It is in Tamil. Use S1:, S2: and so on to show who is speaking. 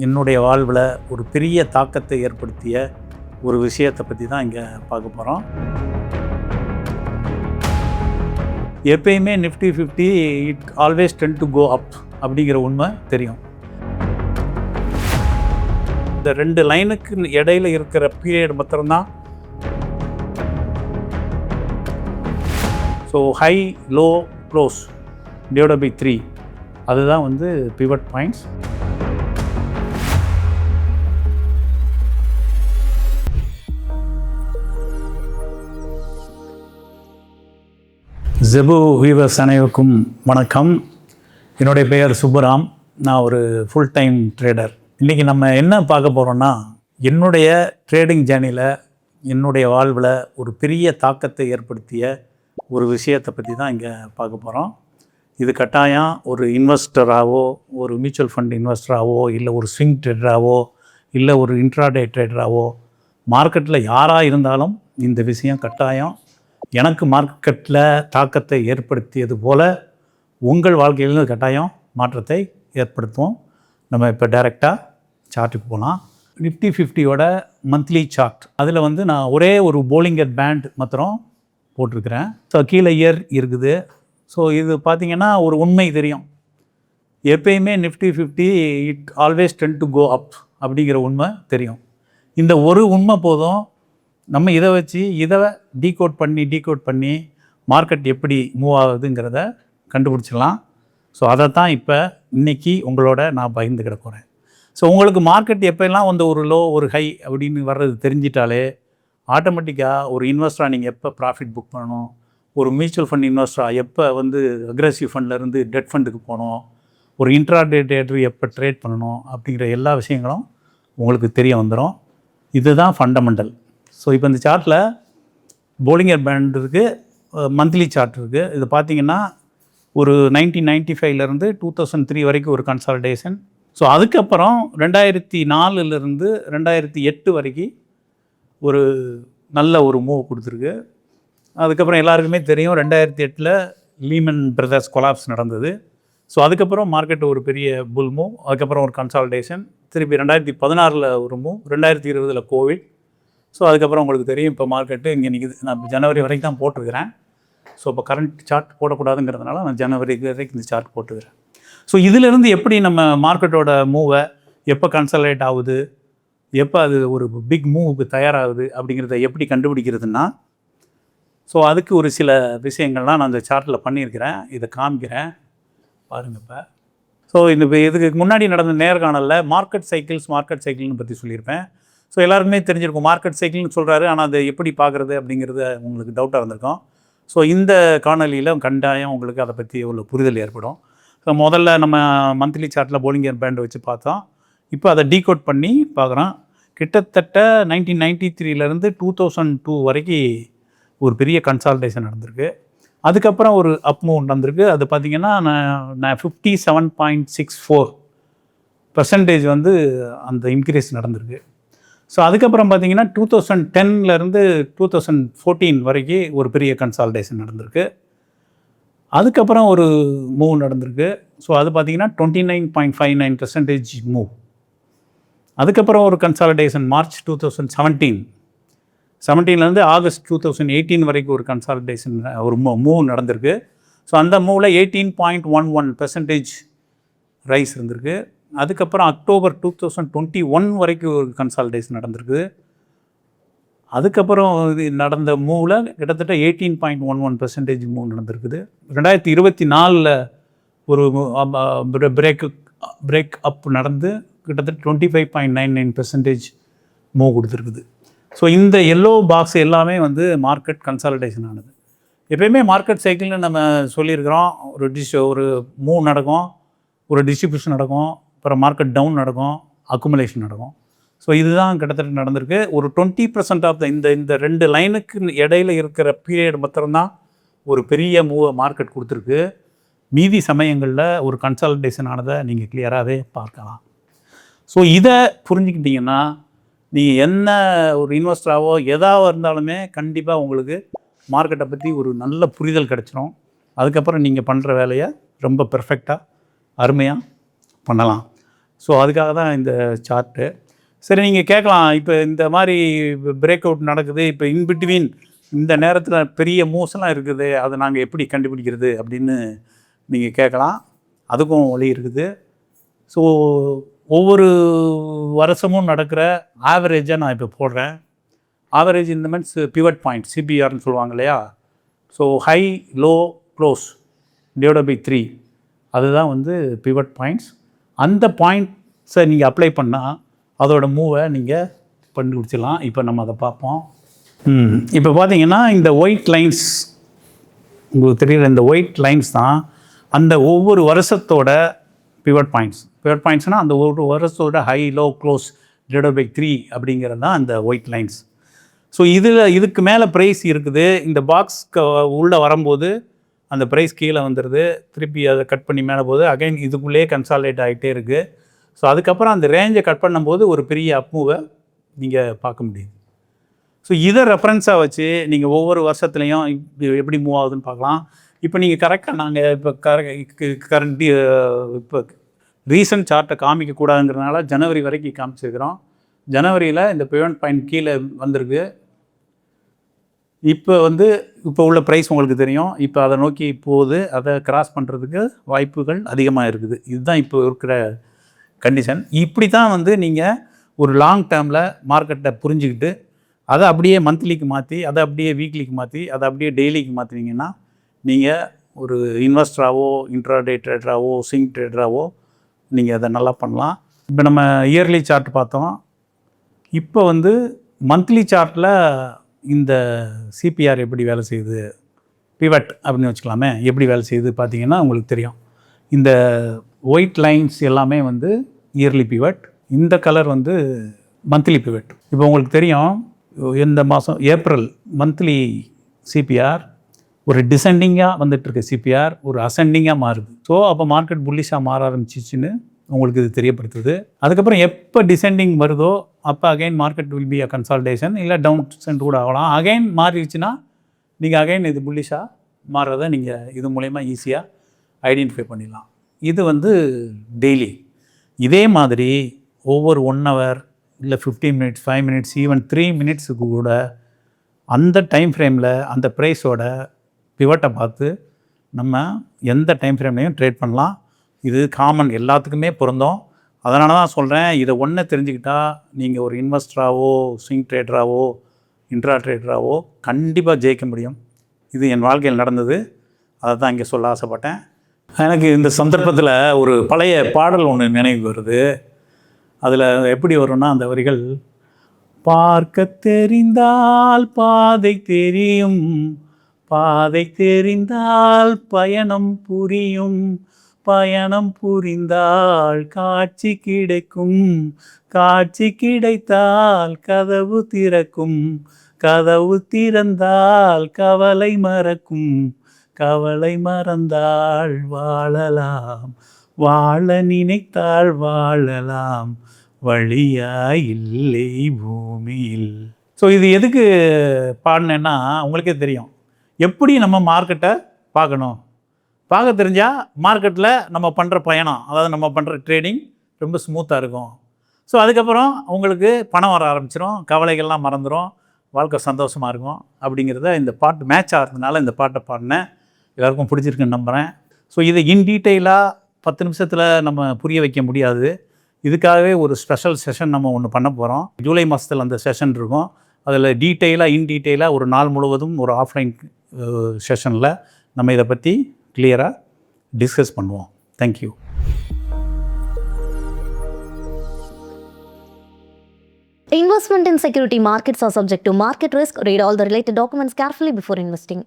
S1: என்னுடைய வாழ்வில் ஒரு பெரிய தாக்கத்தை ஏற்படுத்திய ஒரு விஷயத்தை பற்றி தான் இங்கே பார்க்க போகிறோம். எப்பயுமே Nifty 50 it always tend to go up அப்படிங்கிற உண்மை தெரியும். இந்த ரெண்டு லைனுக்கு இடையில இருக்கிற பீரியட் மாத்திரம்தான் so high low close divided by 3 அதுதான் வந்து பிவட் பாயிண்ட்ஸ். ஜெபு வீவர்ஸ் அனைவருக்கும் வணக்கம். என்னுடைய பெயர் சுப்புராம். நான் ஒரு ஃபுல் டைம் ட்ரேடர். இன்றைக்கி நம்ம என்ன பார்க்க போகிறோன்னா, என்னுடைய ட்ரேடிங் ஜேர்னியில் என்னுடைய வாழ்வில் ஒரு பெரிய தாக்கத்தை ஏற்படுத்திய ஒரு விஷயத்தை பற்றி தான் இங்கே பார்க்க போகிறோம். இது கட்டாயம் ஒரு இன்வெஸ்டராகவோ, ஒரு மியூச்சுவல் ஃபண்ட் இன்வெஸ்டராகவோ, இல்லை ஒரு ஸ்விங் ட்ரேடராகவோ, இல்லை ஒரு இன்ட்ராடே ட்ரேடராகவோ, மார்க்கெட்டில் யாராக இருந்தாலும் இந்த விஷயம் கட்டாயம் எனக்கு மார்க்கெட்டில் தாக்கத்தை ஏற்படுத்தியது போல் உங்கள் வாழ்க்கையிலிருந்து கட்டாயம் மாற்றத்தை ஏற்படுத்தும். நம்ம இப்போ டைரெக்டாக சார்ட்டுக்கு போகலாம். நிஃப்டி 50யோட மந்த்லி சார்ட், அதில் வந்து நான் ஒரே ஒரு போலிங்கர் பேண்ட் மாத்திரம் போட்டிருக்கிறேன். ஸோ கீழே இயர் இருக்குது. ஸோ இது பார்த்திங்கன்னா ஒரு உண்மை தெரியும். எப்பயுமே Nifty 50 it always tend to go up அப்படிங்கிற உண்மை தெரியும். இந்த ஒரு உண்மை போதும், நம்ம இதை வச்சு இதை டீகோட் பண்ணி மார்க்கெட் எப்படி மூவ் ஆகுதுங்கிறத கண்டுபிடிச்சிடலாம். ஸோ அதை தான் இப்போ இன்றைக்கி உங்களோட நான் பகிர்ந்துக்கிட போகிறேன். ஸோ உங்களுக்கு மார்க்கெட் எப்போல்லாம் வந்து ஒரு லோ ஒரு ஹை அப்படின்னு வர்றது தெரிஞ்சிட்டாலே ஆட்டோமேட்டிக்காக ஒரு இன்வெஸ்டராக நீங்கள் எப்போ ப்ராஃபிட் புக் பண்ணணும், ஒரு மியூச்சுவல் ஃபண்ட் இன்வெஸ்டராக எப்போ வந்து அக்ரெசிவ் ஃபண்ட்லேருந்து டெட் ஃபண்டுக்கு போகணும், ஒரு இன்ட்ராடே ட்ரேடர் எப்போ ட்ரேட் பண்ணணும் அப்படிங்கிற எல்லா விஷயங்களும் உங்களுக்கு தெரிய வந்துடும். இதுதான் ஃபண்டமெண்டல். ஸோ இப்போ இந்த சார்ட்டில் போலிங்கர் பேண்ட் இருக்குது, மந்த்லி சார்ட் இருக்குது. இது பார்த்திங்கன்னா ஒரு 1995லேருந்து 2003 வரைக்கும் ஒரு கன்சால்டேஷன். ஸோ அதுக்கப்புறம் 2004லேருந்து 2008 வரைக்கும் ஒரு நல்ல ஒரு மூவ் கொடுத்துருக்கு. அதுக்கப்புறம் எல்லாருக்குமே தெரியும் 2008 லீமன் பிரதர்ஸ் கொலாப்ஸ் நடந்தது. ஸோ அதுக்கப்புறம் மார்க்கெட் ஒரு பெரிய புல் மூவ், அதுக்கப்புறம் ஒரு கன்சால்டேஷன், திருப்பி 2016 ஒரு மூவ், 2020 கோவிட். ஸோ அதுக்கப்புறம் உங்களுக்கு தெரியும் இப்போ மார்க்கெட்டு இங்கே நிற்குது. நான் இப்போ ஜனவரி வரைக்கும் தான் போட்டுருக்கிறேன். ஸோ இப்போ கரண்ட் சார்ட் போடக்கூடாதுங்கிறதுனால நான் ஜனவரி வரைக்கும் இந்த சார்ட் போட்டுக்கிறேன். ஸோ இதிலேருந்து எப்படி நம்ம மார்க்கெட்டோட மூவை எப்போ கன்சல்டேட் ஆகுது, எப்போ அது ஒரு பிக் மூவுக்கு தயாராகுது அப்படிங்கிறத எப்படி கண்டுபிடிக்கிறதுனா, ஸோ அதுக்கு ஒரு சில விஷயங்கள்லாம் நான் அந்த சார்ட்டில் பண்ணியிருக்கிறேன். இதை காமிக்கிறேன் பாருங்கள். இப்போ ஸோ இதுக்கு முன்னாடி நடந்த நேர்காணலில் மார்க்கெட் சைக்கிள்னு பற்றி சொல்லியிருப்பேன். ஸோ எல்லாருக்குமே தெரிஞ்சிருக்கும் மார்க்கெட் சைக்கிள்னு சொல்கிறாரு, ஆனால் அதை எப்படி பார்க்குறது அப்படிங்கிறது உங்களுக்கு டவுட்டாக இருந்திருக்கும். ஸோ இந்த காணொலியில் கண்டாயம் உங்களுக்கு அதை பற்றி ஒரு புரிதல் ஏற்படும். ஸோ முதல்ல நம்ம மந்த்லி சார்ட்டில் போலிங்கர் பேண்ட் வச்சு பார்த்தோம். இப்போ அதை டீகோட் பண்ணி பார்க்குறோம். கிட்டத்தட்ட 1993லேருந்து 2002 வரைக்கும் ஒரு பெரிய கன்சால்டேஷன் நடந்திருக்கு. அதுக்கப்புறம் ஒரு அப் மூவ் நடந்திருக்கு. அது பார்த்திங்கன்னா நான் 57.64% வந்து அந்த இன்க்ரீஸ் நடந்திருக்கு. ஸோ அதுக்கப்புறம் பார்த்திங்கன்னா 2010லேருந்து 2014 வரைக்கும் ஒரு பெரிய கன்சால்டேஷன் நடந்திருக்கு. அதுக்கப்புறம் ஒரு மூவ் நடந்திருக்கு. ஸோ அது பார்த்திங்கன்னா 29.59% மூவ். அதுக்கப்புறம் ஒரு கன்சால்டேஷன் மார்ச் 2017லேருந்து ஆகஸ்ட் 2018 வரைக்கும் ஒரு கன்சால்டேஷன் ஒரு மூவ் நடந்திருக்கு. ஸோ அந்த மூவில் 18.11% ரைஸ் இருந்திருக்கு. அதுக்கப்புறம் அக்டோபர் 2021 வரைக்கும் ஒரு கன்சால்டேஷன் நடந்திருக்கு. அதுக்கப்புறம் இது நடந்த மூவில் கிட்டத்தட்ட 18.11% மூவ் நடந்திருக்குது. 2024 ஒரு பிரேக் அப் நடந்து கிட்டத்தட்ட 25.99% மூவ் கொடுத்துருக்குது. ஸோ இந்த எல்லோ பாக்ஸ் எல்லாமே வந்து மார்க்கெட் கன்சால்டேஷன் ஆனது. எப்பயுமே மார்க்கெட் சைக்கிள்னு நம்ம சொல்லியிருக்கிறோம். ஒரு மூவ் நடக்கும், ஒரு டிஸ்ட்ரிபியூஷன் நடக்கும், அப்புறம் மார்க்கெட் டவுன் நடக்கும், அக்குமுலேஷன் நடக்கும். ஸோ இதுதான் கிட்டத்தட்ட நடந்திருக்கு. ஒரு 20% ஆஃப் இந்த ரெண்டு லைனுக்கு இடையில இருக்கிற பீரியட் மாத்திரம்தான் ஒரு பெரிய மூவை மார்க்கெட் கொடுத்துருக்கு. மீதி சமயங்களில் ஒரு கன்சால்டேஷன் ஆனதை நீங்கள் கிளியராகவே பார்க்கலாம். ஸோ இதை புரிஞ்சுக்கிட்டிங்கன்னா நீங்கள் என்ன ஒரு இன்வெஸ்டராகவோ எதாவது இருந்தாலுமே கண்டிப்பாக உங்களுக்கு மார்க்கெட்டை பற்றி ஒரு நல்ல புரிதல் கிடச்சிரும். அதுக்கப்புறம் நீங்கள் பண்ணுற வேலையை ரொம்ப பெர்ஃபெக்டாக அருமையாக பண்ணலாம். ஸோ அதுக்காக தான் இந்த சார்ட்டு. சரி, நீங்கள் கேட்கலாம், இப்போ இந்த மாதிரி பிரேக் அவுட் நடக்குது, இப்போ இன்பிட்வீன் இந்த நேரத்தில் பெரிய மூவ்ஸ்லாம் இருக்குது, அதை நாங்கள் எப்படி கண்டுபிடிக்கிறது அப்படின்னு நீங்கள் கேட்கலாம். அதுக்கும் வழி இருக்குது. ஸோ ஒவ்வொரு வருஷமும் நடக்கிற ஆவரேஜை நான் இப்போ போடுறேன். ஆவரேஜ் இந்த மீன்ஸ் பிவட் பாயிண்ட், சிபிஆர்னு சொல்லுவாங்க இல்லையா. So high low close divided by 3, அதுதான் வந்து பிவட் பாயிண்ட்ஸ். அந்த பாயிண்ட்ஸை நீங்கள் அப்ளை பண்ணால் அதோட மூவை நீங்கள் கண்டுபிடிச்சிடலாம். இப்போ நம்ம அதை பார்ப்போம். இப்போ பார்த்தீங்கன்னா இந்த ஒயிட் லைன்ஸ், உங்களுக்கு தெரியுற இந்த ஒயிட் லைன்ஸ் தான் அந்த ஒவ்வொரு வருஷத்தோட பிவட் பாயிண்ட்ஸ். பிவட் பாயிண்ட்ஸ்னால் அந்த ஒரு வருஷத்தோட high low close divided by 3 அப்படிங்கிறது தான் அந்த ஒயிட் லைன்ஸ். ஸோ இதுக்கு மேலே ப்ரைஸ் இருக்குது. இந்த பாக்ஸ் உள்ளே வரும்போது அந்த ப்ரைஸ் கீழே வந்துடுது, திருப்பி அதை கட் பண்ணி மேலே போகுது, அகைன் இதுக்குள்ளேயே கன்சாலிடேட் ஆகிட்டே இருக்குது. ஸோ அதுக்கப்புறம் அந்த ரேஞ்சை கட் பண்ணும்போது ஒரு பெரிய அப்மூவை நீங்கள் பார்க்க முடியுது. ஸோ இதை ரெஃபரன்ஸாக வச்சு நீங்கள் ஒவ்வொரு வருஷத்துலேயும் எப்படி மூவ் ஆகுதுன்னு பார்க்கலாம். இப்போ நீங்கள் கரெக்டாக நாங்கள் இப்போ கரண்ட் இப்போ ரீசன்ட் சார்ட்டை காமிக்கக்கூடாதுங்கிறதுனால ஜனவரி வரைக்கும் காமிச்சிருக்கிறோம். ஜனவரியில் இந்த பிவட் பாயிண்ட் கீழே வந்திருக்கு. இப்போ உள்ள ப்ரைஸ் உங்களுக்கு தெரியும். இப்போ அதை நோக்கி போகுது, அதை கிராஸ் பண்ணுறதுக்கு வாய்ப்புகள் அதிகமாக இருக்குது. இதுதான் இப்போ இருக்கிற கண்டிஷன். இப்படி தான் நீங்கள் ஒரு லாங் டேர்மில் மார்க்கெட்டை புரிஞ்சுக்கிட்டு அதை அப்படியே மந்த்லிக்கு மாற்றி, அதை அப்படியே வீக்லிக்கு மாற்றி, அதை அப்படியே டெய்லிக்கு மாற்றினீங்கன்னா நீங்கள் ஒரு இன்வெஸ்டராகவோ இன்ட்ராடே ட்ரேடராகவோ ஸ்விங் ட்ரேடராகவோ நீங்கள் அதை நல்லா பண்ணலாம். இப்போ நம்ம இயர்லி சார்ட் பார்த்தோம். இப்போ மந்த்லி சார்ட்டில் இந்த சிபிஆர் எப்படி வேலை செய்யுது, பிவட் அப்படின்னு வச்சுக்கலாமே, எப்படி வேலை செய்யுது பார்த்தீங்கன்னா உங்களுக்கு தெரியும். இந்த ஒயிட் லைன்ஸ் எல்லாமே இயர்லி பிவட், இந்த கலர் மந்த்லி பிவட். இப்போ உங்களுக்கு தெரியும், இந்த மாதம் ஏப்ரல் மந்த்லி சிபிஆர் ஒரு டிசெண்டிங்காக வந்துட்டுருக்க சிபிஆர் ஒரு அசெண்டிங்காக மாறுது. ஸோ அப்போ மார்க்கெட் புல்லிஷாக மாற ஆரம்பிச்சிச்சின்னு உங்களுக்கு இது தெரியப்படுத்துது. அதுக்கப்புறம் எப்போ டிசெண்டிங் வருதோ அப்போ again market will be a consolidation, இல்லை டவுன் சென்ட் கூட ஆகலாம். அகைன் மாறிடுச்சுன்னா நீங்கள் அகைன் இது புல்லிஷாக மாறுறதை நீங்கள் இது மூலயமா ஈஸியாக ஐடென்டிஃபை பண்ணிடலாம். இது டெய்லி. இதே மாதிரி ஒவ்வொரு 1 hour இல்லை 15 minutes 5 minutes ஈவன் 3 minutesக்கு கூட அந்த டைம் ஃப்ரேமில் அந்த ப்ரைஸோட பிவட்டை பார்த்து நம்ம எந்த டைம் ஃப்ரேம்லையும் ட்ரேட் பண்ணலாம். இது காமன், எல்லாத்துக்குமே பொருந்தோம். அதனால தான் சொல்கிறேன், இதை ஒன்றை தெரிஞ்சுக்கிட்டால் நீங்கள் ஒரு இன்வெஸ்டராகவோ ஸ்விங் ட்ரேடராகவோ இன்ட்ரா ட்ரேடராகவோ கண்டிப்பாக ஜெயிக்க முடியும். இது என் வாழ்க்கையில் நடந்தது, அதை தான் இங்கே சொல்ல ஆசைப்பட்டேன். எனக்கு இந்த சந்தர்ப்பத்தில் ஒரு பழைய பாடல் ஒன்று நினைவு வருது. அதில் எப்படி வரும்னா அந்த வரிகள், பார்க்க தெரிந்தால் பாதை தெரியும், பாதை தெரிந்தால் பயணம் புரியும், பயணம் புரிந்தால் காட்சி கிடைக்கும், காட்சி கிடைத்தால் கதவு திறக்கும், கதவு திறந்தால் கவலை மறக்கும், கவலை மறந்தால் வாழலாம், வாழ நினைத்தால் வாழலாம், வழியாய் இல்லை பூமியில். ஸோ இது எதுக்கு பாடினேன்னா உங்களுக்கே தெரியும், எப்படி நம்ம மார்க்கெட்டை பார்க்கணும். பார்க்க தெரிஞ்சால் மார்க்கெட்டில் நம்ம பண்ணுற பயணம், அதாவது நம்ம பண்ணுற ட்ரேடிங் ரொம்ப ஸ்மூத்தாக இருக்கும். ஸோ அதுக்கப்புறம் உங்களுக்கு பணம் வர ஆரம்பிச்சிடும், கவலைகள்லாம் மறந்துடும், வாழ்க்கை சந்தோஷமாக இருக்கும். அப்படிங்கிறத இந்த பாட்டு மேட்ச் ஆகிறதுனால இந்த பாட்டை பாடினேன். எல்லாருக்கும் பிடிச்சிருக்குன்னு நம்புகிறேன். ஸோ இதை இன் டீட்டெயிலாக 10 நிமிஷத்தில் நம்ம புரிய வைக்க முடியாது. இதுக்காகவே ஒரு ஸ்பெஷல் செஷன் நம்ம ஒன்று பண்ண போகிறோம். ஜூலை மாதத்தில் அந்த செஷன் இருக்கும். அதில் இன் டீட்டெயிலாக ஒரு நாள் முழுவதும் ஒரு ஆஃப்லைன் செஷனில் நம்ம இதை பற்றி கிளியராக டிஸ்கஸ் பண்ணுவோம். Thank you.
S2: Investment in security markets are subject to market risk. Read all the related documents carefully before investing.